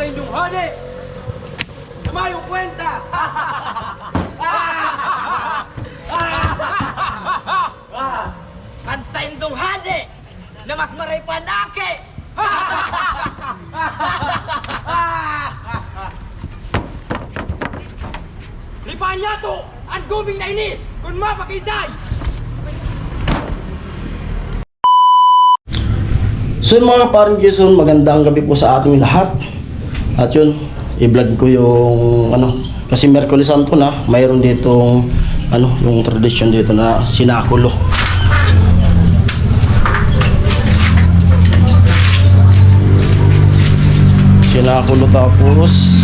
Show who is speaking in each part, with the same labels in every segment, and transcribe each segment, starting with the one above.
Speaker 1: sa inyong hali na mayong kwenta.
Speaker 2: At sa indong hali na mas maray panake.
Speaker 1: Lipahan niya to ang guming na ini kung mapakisay.
Speaker 3: So yun mga parang Jason, magandang gabi po sa ating lahat. At yun, i-vlog ko yung kasi Miyerkules Santo na, mayroon ditong yung tradisyon dito na sinakulo. Sinakulo tapos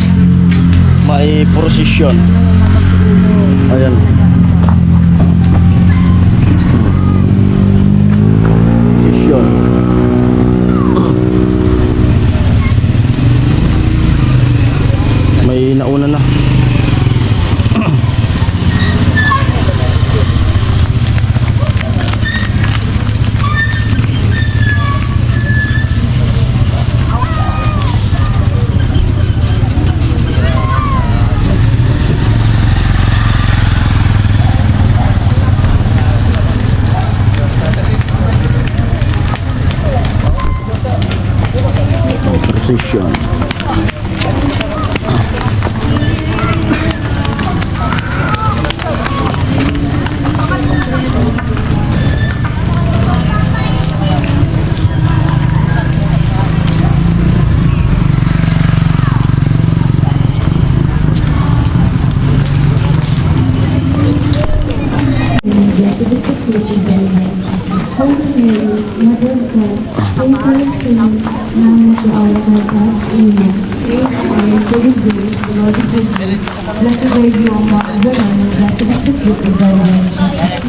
Speaker 3: may prosesyon. Ayan. Prosesyon. May nauna na. Precision.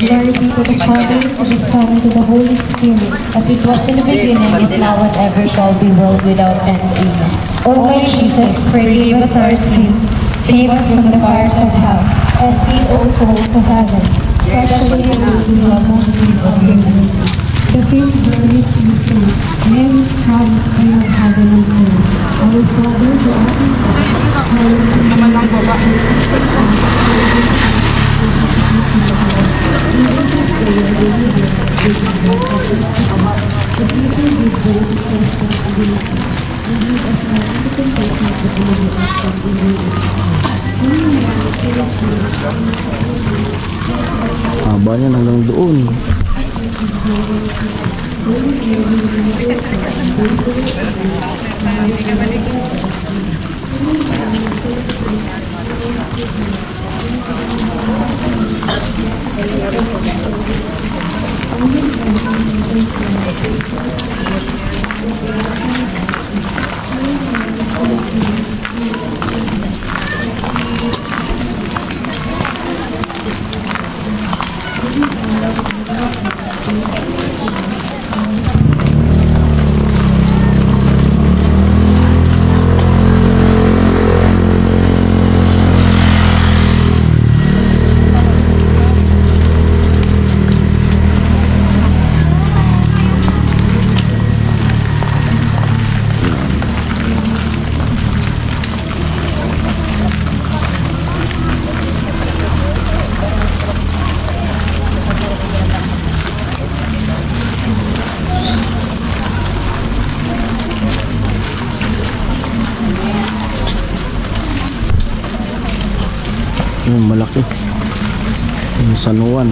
Speaker 4: Glory be to the Father, to the Son, and to the Holy Spirit, as it was in the beginning, is now, and ever shall be, world without end. Amen. O my Jesus, forgive us our sins, save us from the fires of hell, and lead all souls to heaven, especially those who have most need of your mercy. The fifth glorious mystery, Mary's promise queen of heaven and earth. Our Father, who art in heaven, hallowed be thy name.
Speaker 3: Haba niyan hanggang doon. Malaki yung San Juan.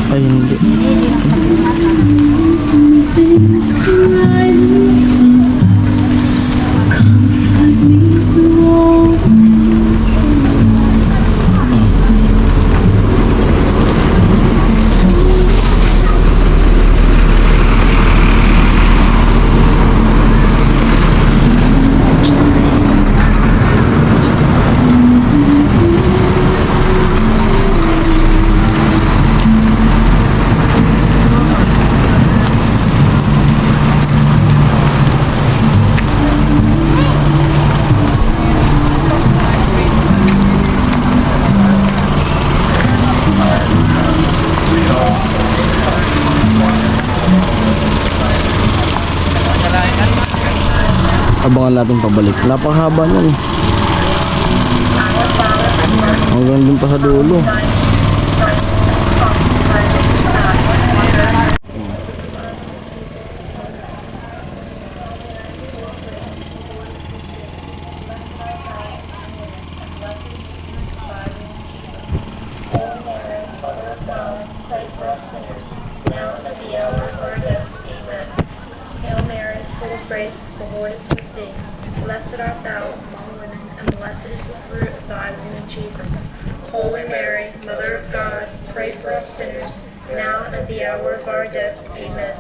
Speaker 3: Ay hindi. abangan natin pabalik. Napakahaba niyan. Hanggang dun pa sa dulo.
Speaker 5: Hail Mary, full of grace, the Lord is with thee. Blessed art thou among women, and blessed is the fruit of thy womb, Jesus. Holy Mary, Mother of God, pray for us sinners, now and at the hour of our death. Amen.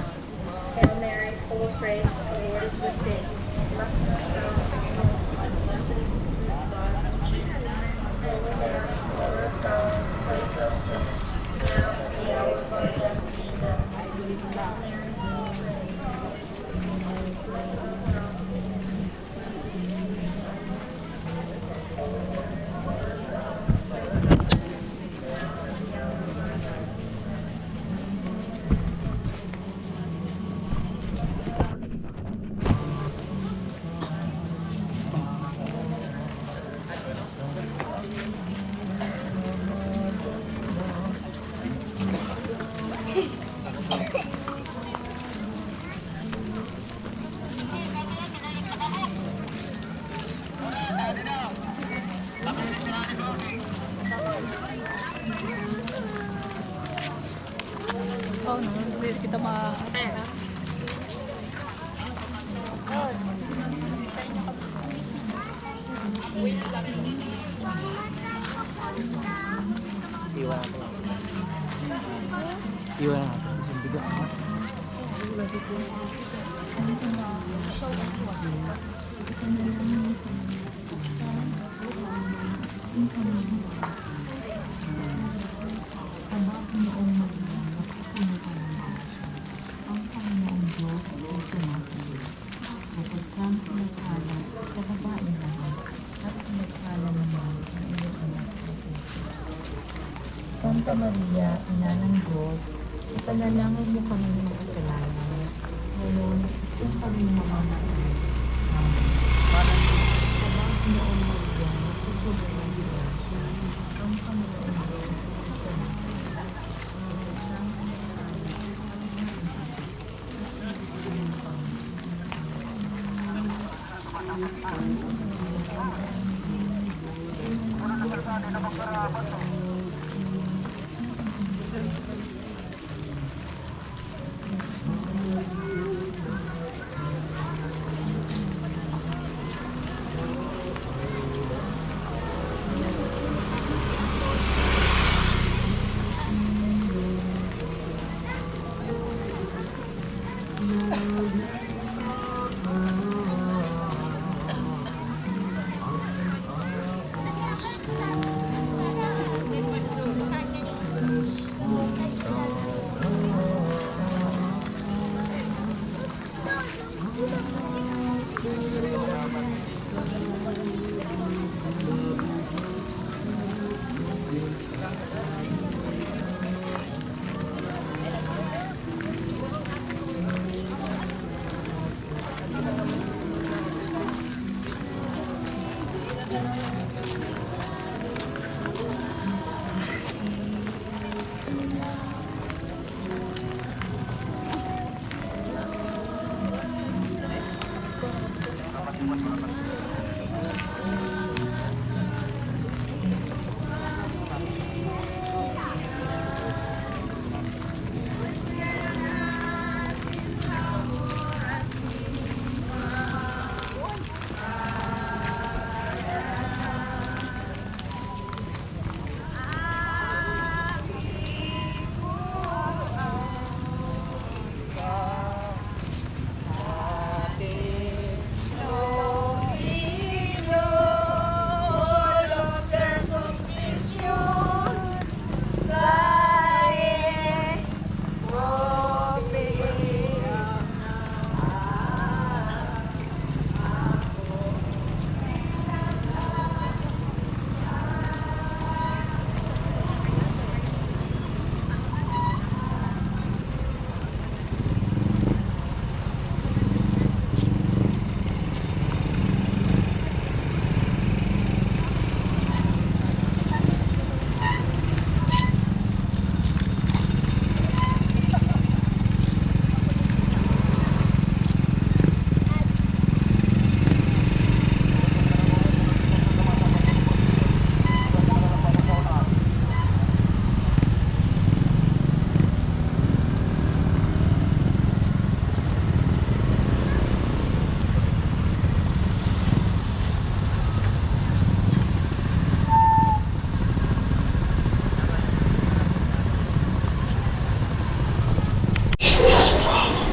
Speaker 5: Hail Mary, full of grace, the Lord is with thee. Blessed art thou among women, and blessed is the fruit of thy womb, Jesus. Holy Mary, Mother of God, pray for us sinners, now and at the hour of our death. Amen. Hail Mary, full of grace.
Speaker 6: Santa Maria, Ina ng Diyos, ipanalangin mo kami ng kasalanan, ngayon at kung kami mamamatay. Noong Maria, natutunan ng Diyos, ang Panginoon Diyos,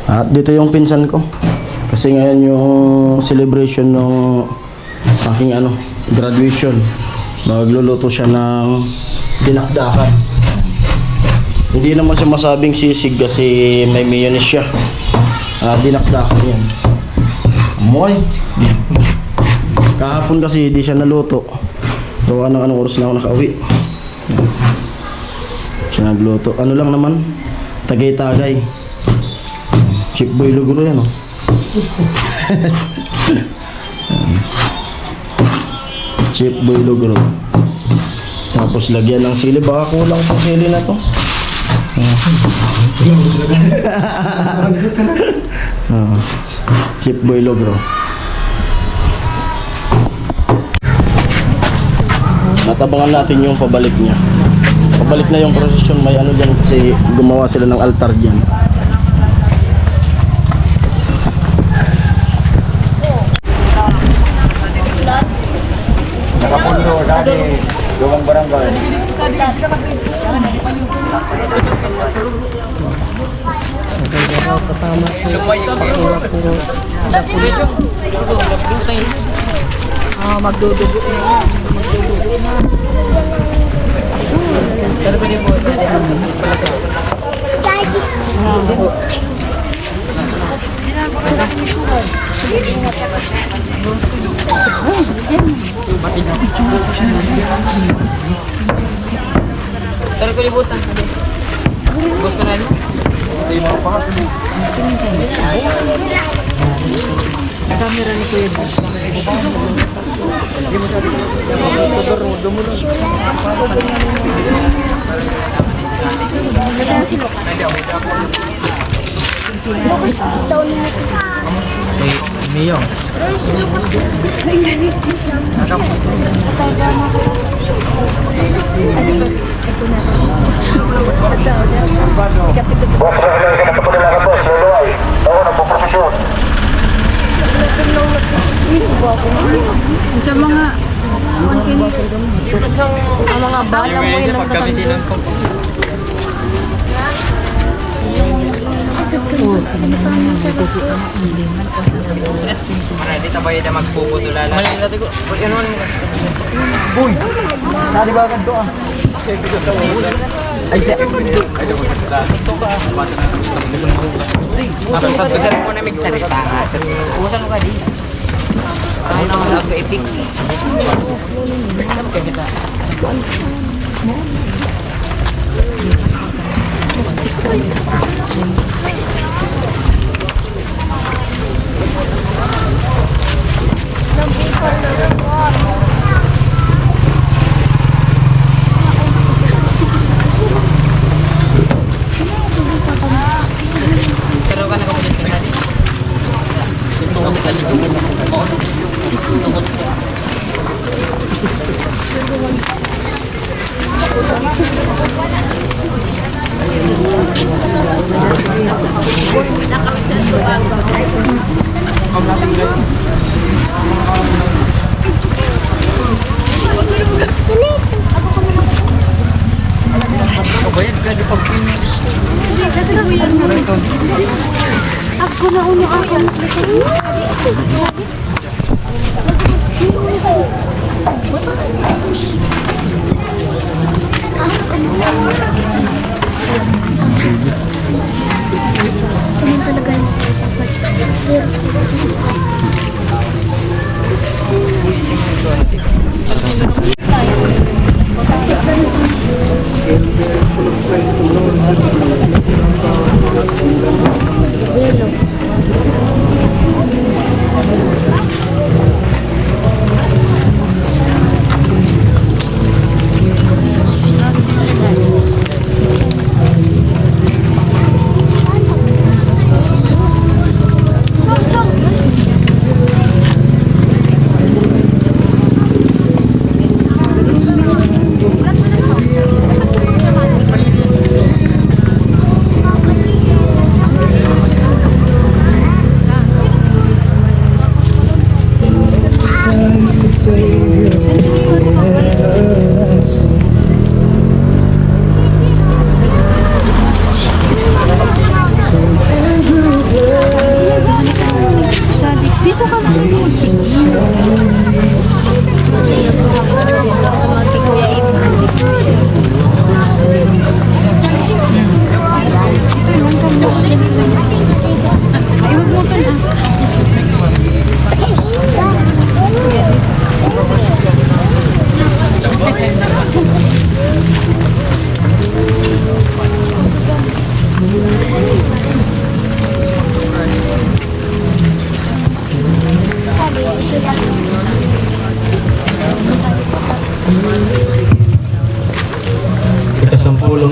Speaker 3: At dito yung pinsan ko. Kasi ngayon yung celebration ng aking graduation. Magluluto siya ng dinakdakan. Hindi naman siya masabing sisig kasi may mayonnaise siya. Dinakdakan yan. Amoy. Kahapon kasi di siya naluto. Gawa ng anong oras na ako nakauwi. Siya nagluto. Ano lang naman? Tagay-tagay. Chip boy lugro yan, oh. Chip boy lugro. Tapos lagyan ng sili. Baka kulang sa sili na to. Chip boy lugro. Natabangan natin yung pabalik niya. Pabalik na yung prosesyon. May dyan kasi gumawa sila ng altar dyan.
Speaker 1: Nakapuno dati, gawang barangay.
Speaker 2: Pero kulibutan. Gusto na mo? Kamera ni Kuya. Mio.
Speaker 6: Sa mga ang mga bala mo yun ang
Speaker 2: Di tayo na magpuputulala. Sa mo na magsalita. Usan mo ka di. Ano na ako nag-epic. Ano kaya kita? Pero ka na kung tadi. Kabayad ka di pagpinis.
Speaker 7: Ako na uno ako. Ano talaga yung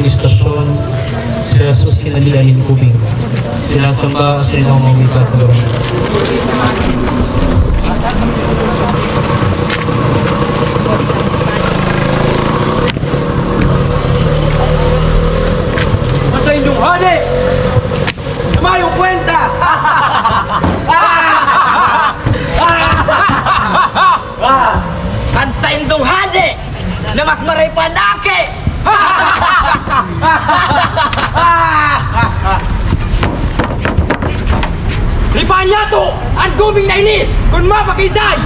Speaker 8: istasyon, si Jesus kinalianin kubing. Sinasamba sa ilang mga ikatulong.
Speaker 1: Sa inyong hali! Namayong kwenta!
Speaker 2: At sa indong hadi na mas maray panake!
Speaker 1: Lipahan niya to! Ang guming na ini! Kung mapakisay!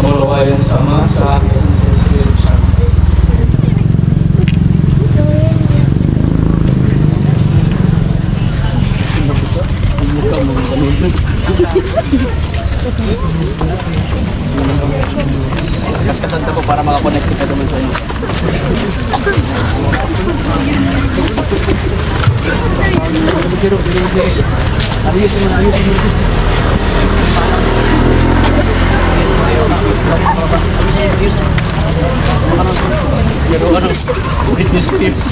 Speaker 8: Kamalawayan sama sa akin sa Espiritu Santo.
Speaker 3: Kaskasan ko para makakonect kita naman sa inyo.
Speaker 8: Britney Spears.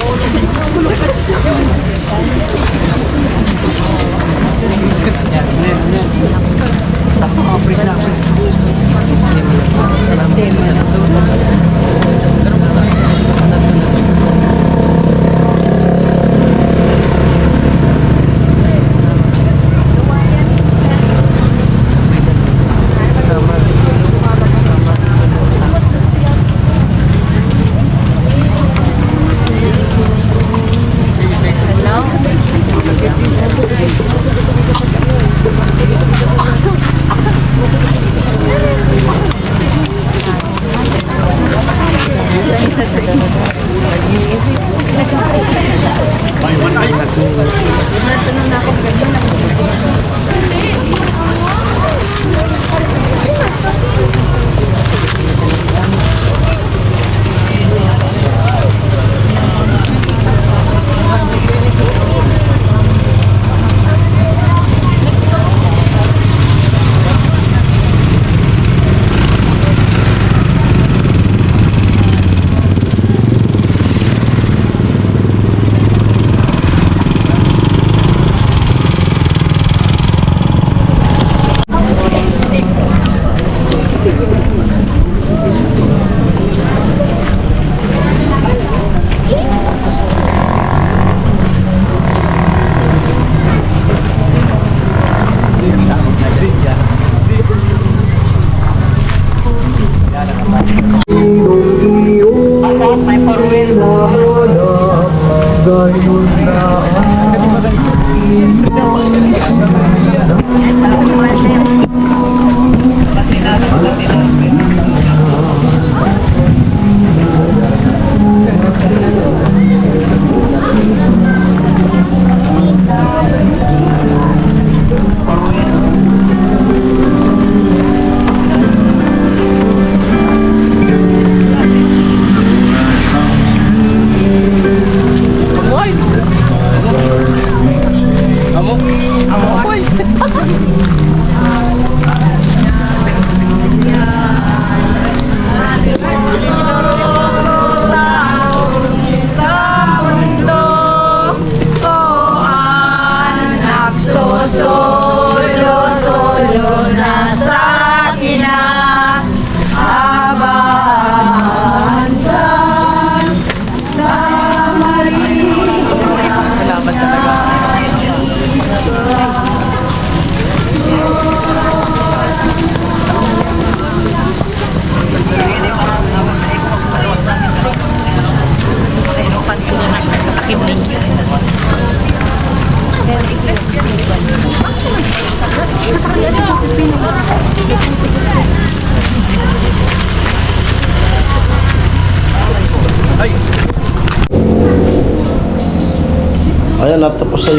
Speaker 3: Ayan, natapos na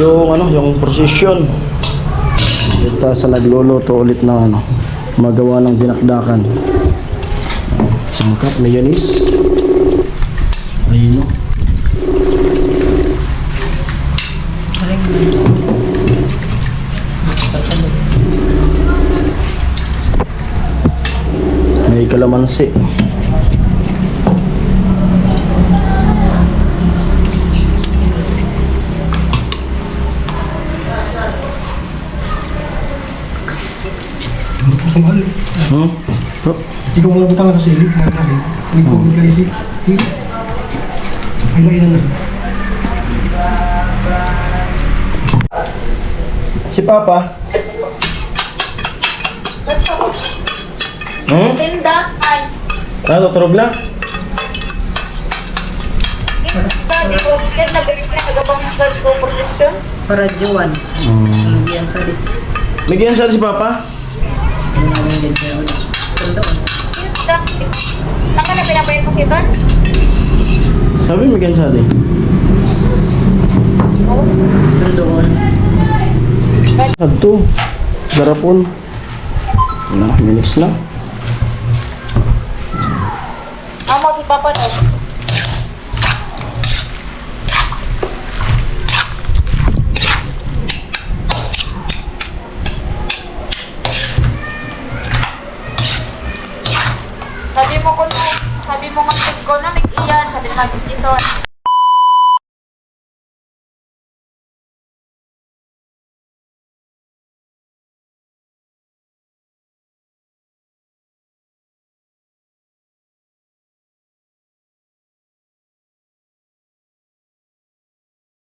Speaker 3: yung prosesyon. Dito sa nagluluto ulit ng magawa ng dinakdakan. Isang cup mayonnaise. Ayun no. May kalamansi. Hmm? Oh,
Speaker 8: Ikaw mo butang sa silip na natin. Nagtugod ka rin silip. Ay, lagyan na lang.
Speaker 3: si Papa. Hmm?
Speaker 5: Tindahan.
Speaker 3: Natutulog na?
Speaker 5: Hindi ko kasi nabalik na kagabang sa protection.
Speaker 2: Para Juan.
Speaker 3: Hmm.
Speaker 2: Yan sa di.
Speaker 3: Bigyan sa si Papa?
Speaker 2: Ang namin din pero sundoon.
Speaker 5: Saan ka na pinabayad mo kita?
Speaker 3: Sabi bigyan sa di.
Speaker 2: Sundoon.
Speaker 3: Adto. Garapon. Wala, minix na.
Speaker 5: Amo si Papa daw. Sabi mo nga ko na, may iyan, sabi natin ito.